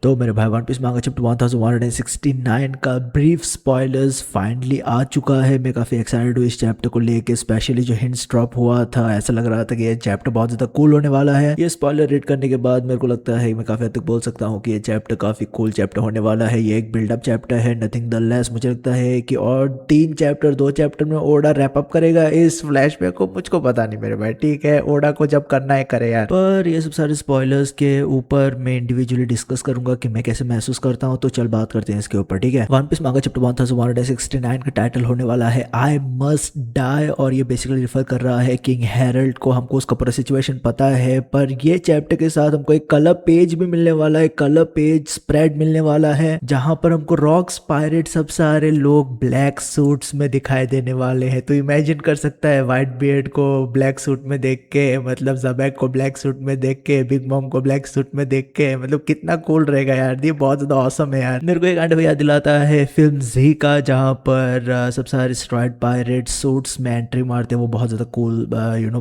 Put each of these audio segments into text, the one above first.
तो मेरे भाई वन पीस मांगा चैप्टर 1169 का ब्रीफ स्पॉयलर्स फाइनली आ चुका है। मैं काफ़ी एक्साइटेड हूँ इस चैप्टर को लेके, स्पेशली जो हिंट्स ड्रॉप हुआ था ऐसा लग रहा था कि ये चैप्टर बहुत ज़्यादा कूल होने वाला है। ये स्पॉइलर रीड करने के बाद मेरे को लगता है मैं काफ़ी हद तक बोल सकता हूँ कि ये चैप्टर काफ़ी कूल चैप्टर होने वाला है। ये एक बिल्डअप चैप्टर है, नथिंग द लेस। मुझे लगता है कि और 2 चैप्टर में ओडा रैप अप करेगा इस फ्लैशबैक को। मुझको पता नहीं मेरे भाई, ठीक है ओडा को जब करना है करे यार। पर ये सब सारे स्पॉयलर्स के ऊपर मैं इंडिविजुअली डिस्कस करूंगा कि मैं कैसे महसूस करता हूँ। तो चल बात करते हैं इसके ऊपर, ठीक है। वन पीस मांगा चैप्टर 1169 का टाइटल होने वाला है आई मस्ट डाई, और ये बेसिकली रिफर कर रहा है किंग हेरल्ड को। हमको उसका पूरा सिचुएशन पता है, पर ये चैप्टर के साथ हमको एक कलर पेज भी मिलने वाला है, कलर पेज स्प्रेड मिलने वाला है, जहां पर हमको रॉक्स पायरेट सब सारे लोग ब्लैक सूट्स में दिखाई देने वाले हैं। तो इमेजिन कर सकता है व्हाइट बियर्ड को ब्लैक सूट में देख के, मतलब ज़बैक को ब्लैक सूट में देख के, बिग मॉम को ब्लैक सूट में देख के, मतलब कितना कूल रहेगा यार। ये बहुत ज्यादा ऑसम है यार। मेरे को एक काइंड ऑफ याद दिलाता है फिल्म जी का, जहां पर सब सारे स्ट्राइड पायरेट सूट्स में एंट्री मारते हैं। वो बहुत ज्यादा कूल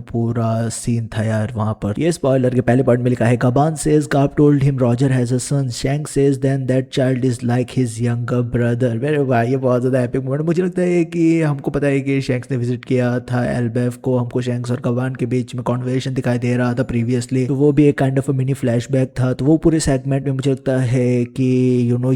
पूरा सीन था यार वहां पर। ये स्पॉइलर के पहले पार्ट में लिखा है Gaban says Gab told him Roger has a son, Shank says then that child is like his younger brother. मेरे भाई ये बहुत ज्यादा एपिक मोमेंट। मुझे लगता है कि हमको पता है कि शैंक्स ने विजिट किया था एल्बेफ को, हमको शैंक्स और गबान के बीच में कॉन्वर्सेशन दिखाई दे रहा था प्रीवियसली, तो वो भी एक काइंड ऑफ मिनी फ्लैशबैक था। तो वो पूरे सेगमेंट में मुझे लगता है कि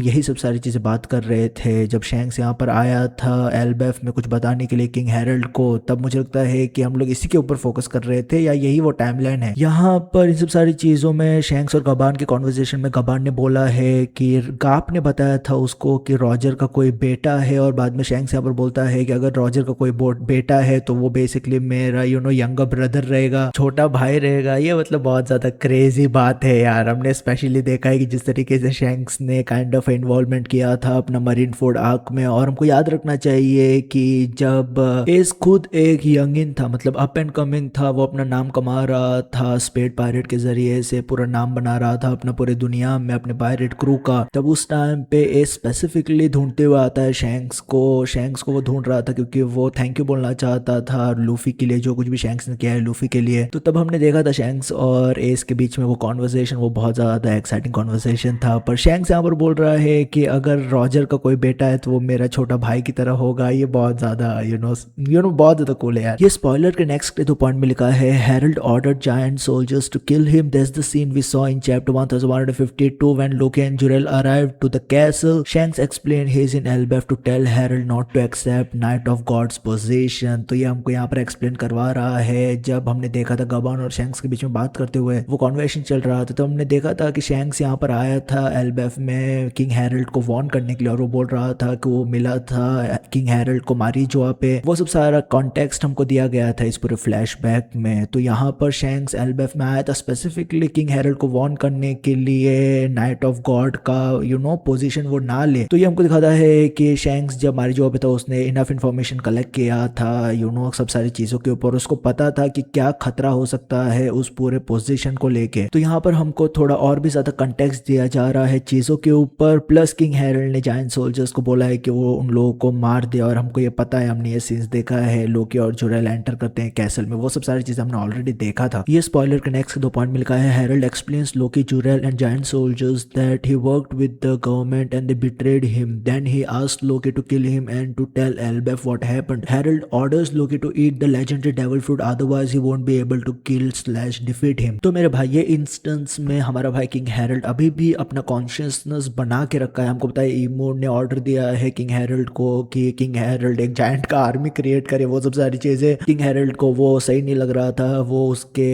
यही सब सारी चीज़ें बात कर रहे थे। जब शैंक्स यहाँ पर आया था एल्बेफ में कुछ बताने के लिए किंग हेरल्ड को, तब मुझे लगता है कि हम लोग इसी के ऊपर फोकस कर रहे थे, या यही वो टाइमलाइन है। यहाँ पर इन सब सारी चीज़ों में शैंक्स और गबान के कॉन्वर्जेशन में गबान ने बोला है कि गाप ने बताया था उसको कि रॉजर का कोई बेटा है, और बाद में शैंक्स यहाँ पर बोलता है कि अगर रॉजर का कोई बेटा है तो वो बेसिकली मेरा यंगर ब्रदर रहेगा, छोटा भाई रहेगा। ये मतलब बहुत ज़्यादा क्रेजी बात है यार। हमने स्पेशली देखा है कि जिस तरीके से शैंक्स ने काइंड ऑफ इन्वॉल्वमेंट किया था अपना मरीन फोर्ड आर्क में। और हमको याद रखना चाहिए कि जब एस खुद एक यंगिन था, मतलब अप एंड कमिंग था, वो अपना नाम कमा रहा था स्पेड पायरेट के जरिए से, पूरा नाम बना रहा था अपना पूरे दुनिया में अपने पायरेट क्रू का। तब उस टाइम पे एस स्पेसिफिकली ढूंढते हुए आता है शैंक्स को वो ढूंढ रहा था क्योंकि वो थैंक यू बोलना चाहता था लूफी के लिए, जो कुछ भी शैंक्स ने किया है लूफी के लिए। तो तब हमने देखा था शैंक्स और एस के बीच में वो कॉन्वर्सेशन, वो बहुत ज्यादा एक्साइटिंग कॉन्वर्सेशन था। पर शैंक्स यहाँ पर बोल रहा है कि अगर रॉजर का कोई बेटा है तो वो मेरा छोटा भाई की तरह होगा। ये बहुत ज्यादा बहुत ज्यादा कूल है यार। ये स्पॉइलर के नेक्स्ट के 2 पॉइंट में लिखा है Harald ordered giant soldiers to kill him, that's the scene we saw in chapter 1152 when Loki and Jarul arrived to the castle. Shanks explain he is in Elbaf to tell Harald not to accept knight of gods position. तो ये हमको यहाँ पर explain करवा रहा है। जब हमने देखा था गबान और शैंक्स के बीच में बात करते हुए वो कॉन्वर्सेशन चल रहा था, तो हमने देखा था कि शैंक्स यहाँ पर आया था एल्बेफ में किंग हेरल्ड को वॉर्न करने के लिए, और वो बोल रहा था कि वो मिला था किंग हेरल्ड को मारी जोआ पे। वो सब सारा कॉन्टेक्स्ट हमको दिया गया था इस पूरे फ्लैशबैक में। तो यहाँ पर शैंक्स एल्बेफ में आया था स्पेसिफिकली किंग हेरल्ड को वॉर्न करने के लिए नाइट ऑफ गॉड का पोजीशन वो ना ले। तो ये हमको दिखाता है कि शैंक्स जब मारी जोआ पे था उसने इनफ इंफॉर्मेशन कलेक्ट किया था सब सारी चीजों के ऊपर। उसको पता था कि क्या खतरा हो सकता है उस पूरे पोजीशन को लेके। तो यहाँ पर हमको थोड़ा और भी ज्यादा कंटेक्स्ट दिया जा रहा है चीजों के ऊपर। प्लस किंग हेरल्ड ने जायंट सोल्जर्स को बोला है कि वो उन लोगों को मार दे, और हमको ये पता है, हमने ये सीन्स देखा है, लोकी और जुरेल एंटर करते हैं कैसल में, वो सब सारी चीजें हमने ऑलरेडी देखा था। ये स्पॉइलर के नेक्स्ट 2 पॉइंट में लिखा है Harald explains Loki Jarul and giant soldiers that he worked with the government and they betrayed him, then he asked Loki to kill him and to tell Elbaf what happened. Harald orders Loki to eat the legendary devil fruit, otherwise he won't be able to kill slash defeat him. तो मेरे भाई ये instance में हमारा भाई King Harold अभी भी अपना कॉन्शियसनेस बना के रखा है। हमको पता है ईमो ने ऑर्डर दिया है किंग हेरल्ड को कि किंग हेरल्ड एक जायंट का आर्मी क्रिएट करे, वो सब सारी चीजें। किंग हेरल्ड को वो सही नहीं लग रहा था, वो उसके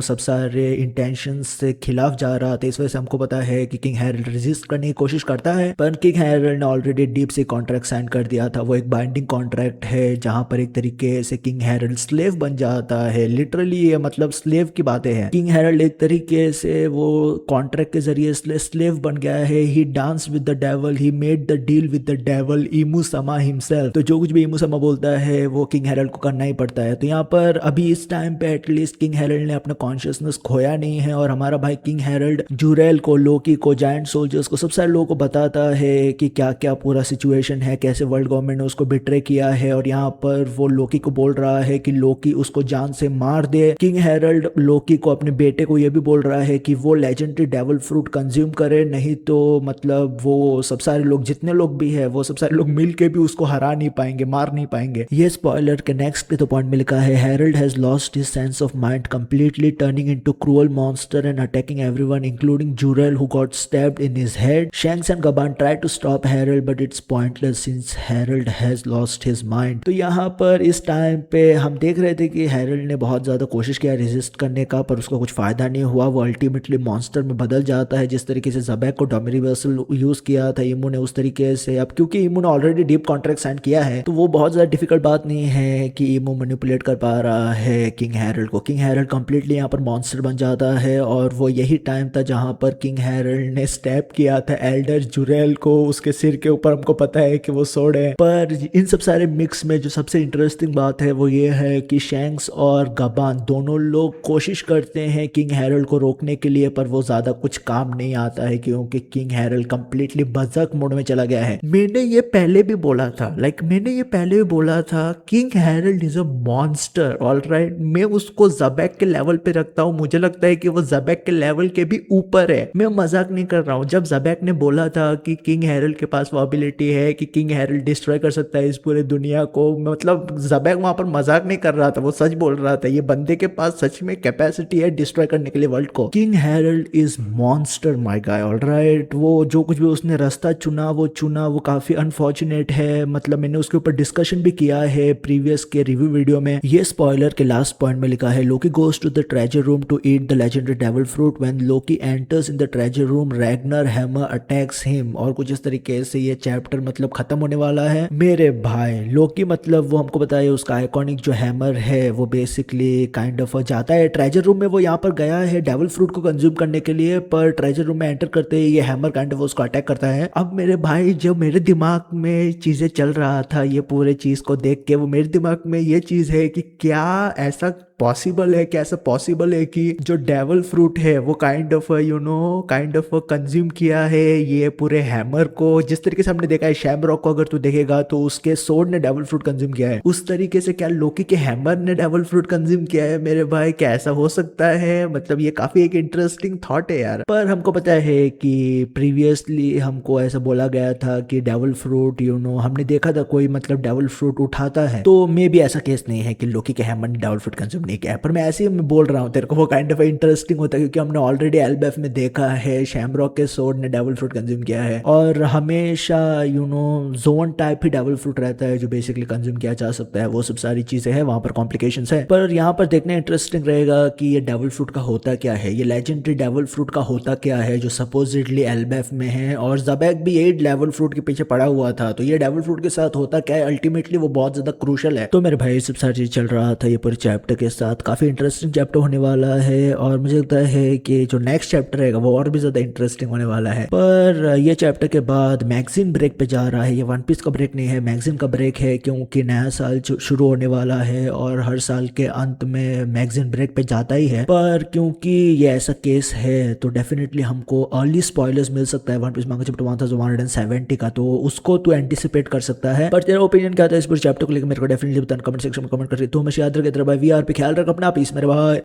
सब सारे इंटेंशंस से खिलाफ जा रहा था। इस वजह से हमको पता है कि किंग हेरल्ड रेजिस्ट करने की कोशिश करता है, पर किंग हेरल्ड ने ऑलरेडी डीप से कॉन्ट्रैक्ट साइन कर दिया था। वो एक बाइंडिंग कॉन्ट्रैक्ट है जहां पर एक तरीके से किंग हेरल्ड स्लेव बन जाता है। लिटरली ये मतलब स्लेव की बातें हैं। किंग हेरल्ड एक तरीके से वो कॉन्ट्रैक्ट के जरिए स्लेव बन गया है। He dance with the devil, he made the deal with the devil, Imu sama himself. तो जो कुछ भी इमू समा बोलता है वो किंग हेरल्ड को करना ही पड़ता है। तो यहाँ पर अभी इस टाइम पे एटलीस्ट किंग हेरल्ड ने अपना कॉन्शियसनेस खोया नहीं है, और हमारा भाई किंग हेरल्ड जुरेल को, लोकी को, जायंट सोल्जर्स को, सब सारे लोगों को बताता है कि क्या क्या पूरा सिचुएशन है, कैसे वर्ल्ड गवर्नमेंट ने उसको बिट्रे किया है। और यहाँ पर वो लोकी को बोल रहा है कि लोकी उसको जान से मार दे। किंग हेरल्ड लोकी को, अपने बेटे को, ये भी बोल रहा है कि वो legendary devil fruit consume consume करे, नहीं तो मतलब वो सब सारे लोग जितने लोग भी है वो सब सारे लोग मिल के भी उसको हरा नहीं पाएंगे, मार नहीं पाएंगे। ये स्पॉइलर के नेक्स्ट के तो पॉइंट में लिखा है Harald has lost his sense of mind completely turning into cruel monster and attacking everyone including Jarul who got stabbed in his head. Shanks and Gaban try to stop Harald but it's pointless since Harald has lost his mind. तो यहाँ पर इस time पे हम देख रहे थे कि हैरोल्ड ने बहुत ज्यादा कोशिश किया रेजिस्ट करने का, पर उसका कुछ फायदा नहीं हुआ। वो अल्टीमेटली मॉन्स्टर में बदल जाता है। जिस तरीके से ज़बैक को डोमिनिवर्सल यूज किया था इमू ने, उस तरीके से अब क्योंकि इमू ने ऑलरेडी डीप कॉन्ट्रैक्ट साइन किया है तो वो बहुत ज्यादा डिफिकल्ट बात नहीं है कि इमू मैनिपुलेट कर पा रहा है किंग हैरोल्ड को। किंग हैरोल्ड कंप्लीटली यहाँ पर मॉन्स्टर बन जाता है और वो यही टाइम था जहाँ पर किंग हैरोल्ड ने स्टैप किया था एल्डर जुरेल को उसके सिर के ऊपर। हमको पता है कि वो सोड है, पर इन सब सारे मिक्स में जो सबसे इंटरेस्टिंग बात है वो ये है कि शैंक्स और गबान दोनों लोग कोशिश करते हैं किंग हैरोल्ड को रोकने के लिए, पर वो ज्यादा कुछ काम नहीं आता है क्योंकि किंग हैरोल्ड कंप्लीटली बजक मोड में चला गया है। मैंने ये पहले भी बोला था, मैंने ये पहले भी बोला था king Harold is a monster, alright. मैं उसको ज़बैक के लेवल पे रखता हूँ, मुझे लगता है कि वो ज़बैक के लेवल के भी ऊपर है। मैं मजाक नहीं कर रहा हूँ। जब ज़बैक ने बोला था कि किंग हैरोल्ड के पास वो एबिलिटी है कि किंग हैरोल्ड डिस्ट्रॉय कर सकता है इस पूरे दुनिया को, मतलब ज़बैक वहां पर मजाक नहीं कर रहा था, वो सच बोल रहा था। ये बंदे के पास सच में कैपेसिटी है डिस्ट्रॉय करने के लिए वर्ल्ड को। King Harold is monster my guy, alright. वो जो कुछ भी उसने रास्ता चुना वो काफी अनफॉर्चुनेट है। मतलब मैंने उसके ऊपर डिस्कशन भी किया है प्रीवियस के रिव्यू वीडियो में। ये स्पॉइलर के लास्ट पॉइंट में लिखा है Loki goes to the treasure room to eat the legendary devil fruit when Loki enters in the treasure room Ragnar hammer attacks him. और कुछ इस तरीके से ये चैप्टर मतलब खत्म होने वाला है मेरे भाई। लोकी मतलब वो हमको बताया उसका आइकॉनिक जो हैमर है वो बेसिकली काइंड ऑफ जाता है ट्रेजर रूम में। वो यहाँ पर गया है डेविल फ्रूट को कंज्यूम करने के लिए, पर ट्रेजर रूम में एंटर करते ही ये हैमर काइंड ऑफ उसको अटैक करता है। अब मेरे भाई जब मेरे दिमाग में चीजें चल रहा था ये पूरे चीज को देख के, वो मेरे दिमाग में ये चीज है कि क्या ऐसा पॉसिबल है, कैसा पॉसिबल है कि जो डेविल फ्रूट है वो काइंड ऑफ कंज्यूम किया है ये पूरे हैमर को। जिस तरीके से हमने देखा है शैमरॉक को अगर तू देखेगा तो उसके सोड ने डेविल फ्रूट कंज्यूम किया है, उस तरीके से क्या लोकी के हैमर ने डेविल फ्रूट कंज्यूम किया है मेरे भाई। क्या ऐसा हो सकता है? मतलब ये काफी एक इंटरेस्टिंग थॉट है यार। पर हमको पता है कि प्रीवियसली हमको ऐसा बोला गया था कि डेविल फ्रूट हमने देखा था कोई मतलब डेविल फ्रूट उठाता है, तो मे भी ऐसा केस नहीं है कि लोकी के हैमर ने डेविल फ्रूट कंज्यूम नहीं किया है। पर मैं ऐसे ही मैं बोल रहा हूँ तेरे को, वो काइंड ऑफ इंटरेस्टिंग होता है क्योंकि हमने ऑलरेडी एल्बेफ में देखा है शैमरॉक के सोड ने डेविल फ्रूट कंज्यूम किया है और हमेशा जोन टाइप ही डेविल फ्रूट रहता है जो बेसिकली कंज्यूम किया जा सकता है। वो सब सारी चीजें हैं, वहां पर कॉम्प्लिकेशंस है। पर यहाँ पर देखना इंटरेस्टिंग रहेगा कि ये डेविल फ्रूट का होता क्या है, ये लेजेंडरी डेविल फ्रूट का होता क्या है जो सपोजिटली एल्बेफ में है। और ज़बैक भी यही डेविल फ्रूट के पीछे पड़ा हुआ था, तो ये डेविल फ्रूट के साथ होता क्या है अल्टीमेटली वो बहुत ज्यादा क्रूशल है। तो मेरे भाई सब सारी चीज चल रहा था ये पूरे चैप्टर के साथ, काफी इंटरेस्टिंग चैप्टर होने वाला है और मुझे लगता है कि जो नेक्स्ट चैप्टर है वो और भी ज्यादा इंटरेस्टिंग होने वाला है। पर ये चैप्टर के बाद मैगजीन ब्रेक पे जा रहा है। ये वन पीस का ब्रेक नहीं है, मैगजीन का ब्रेक है क्योंकि नया साल शुरू होने वाला है और हर साल के अंत में मैगजीन ब्रेक पे जाता ही है। पर क्योंकि ये ऐसा केस है तो डेफिनेटली हमको अर्ली स्पॉयलर्स मिल सकता है वन पीस मांगा चैप्टर 1170 का, तो उसको तो एंटिसिपेट कर सकता है। पर तेरा ओपिनियन क्या था इस पूरे चैप्टर को लेकर मेरे को डेफिनेटली बताना कमेंट सेक्शन में कमेंट करके। तो हमेशा याद रखे तेरा भाई वीआर पे ख्याल रख अपना पीस मेरे भाई।